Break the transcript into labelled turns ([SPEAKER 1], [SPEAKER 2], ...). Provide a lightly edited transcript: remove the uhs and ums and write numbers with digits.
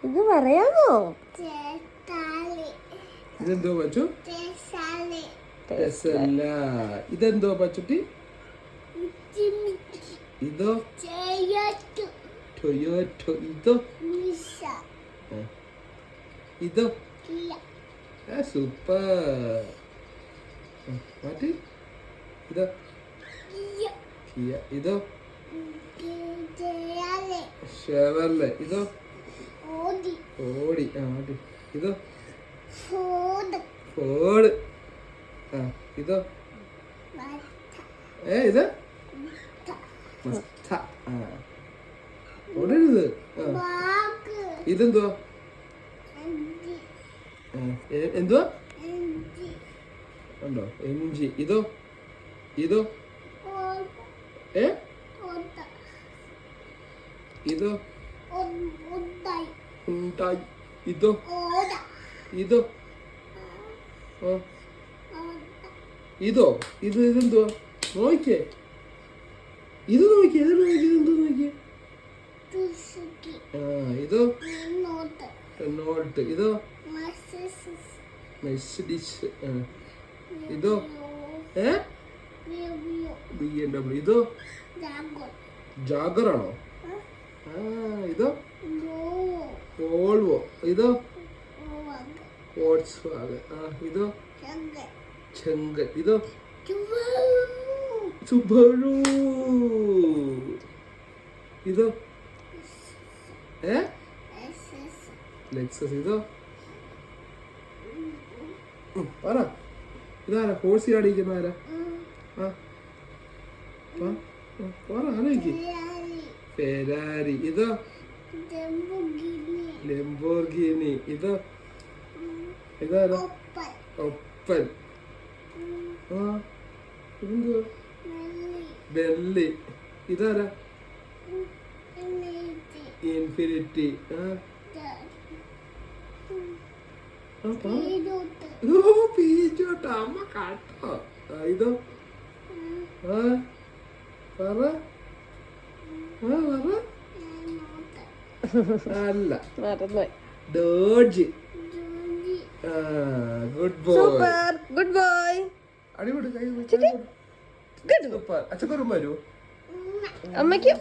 [SPEAKER 1] ഇത് പറയാമോ?
[SPEAKER 2] ഇതെന്തോ പച്ചു? ഇതെന്തോ പച്ചുട്ടി? ഇതോ ടൊയോറ്റോ. ഇതോ ഇതോ സൂപ്പർ. മാറ്റി. ഇതോ കിയ. ഇതോ ഷെവർലെ. ഇതോ ഓടി. ഓടി. ഇതോ ഫോർഡ്. ഇതോ ഇത് ഓടരുത്. ഇതെന്തുവാ? എന്തുവാ ഉണ്ടോ? എൻജി. ഇതോ ഇതോ ഇതോ ഉണ്ടായി. ഇതോ ഇതോ ഇതോ ഇതെന്തുവാ? നോക്കിയേ. ഇത് നോക്കിയേ. ഇതെന്തോ നോക്കിയേ. ഇതോ നോട്ട്. ഇതോ മെഴ്സിഡീസ്. ഇതോ BMW. ഇതോ ജാഗറാണോ? ഇതോ വോൾവോ. ഇതോ വോൾക്സ് വാഗൺ. ഇതോ ചെങ്കൽ. ഇതോ സുബാരു. ഇതോ ലെക്സസ്. ഇതോ പറ. ഇതാരാ ഹോഴ്സ് അടിക്കുന്ന? ആരാ? പറ. ആലോചിക്ക്. ഫെരാരി. ഇതോ ലംബോർഗിനി. ഇതോ ഇതാരാ? ഒപ്പൻ. ഇതെന്തുവാ? ബെല്ലി. ഇതാരാ? ഇൻഫിനിറ്റി. പീജോട്ട. അമ്മ കാട്ടോ. ഇതോ പറ. അല്ല Doge. Good boy.
[SPEAKER 1] Good boy.
[SPEAKER 2] അടിപൊളി. കൈ സൂപ്പർ. അച്ഛക്കൊരു വരൂ.
[SPEAKER 1] അമ്മയ്ക്കും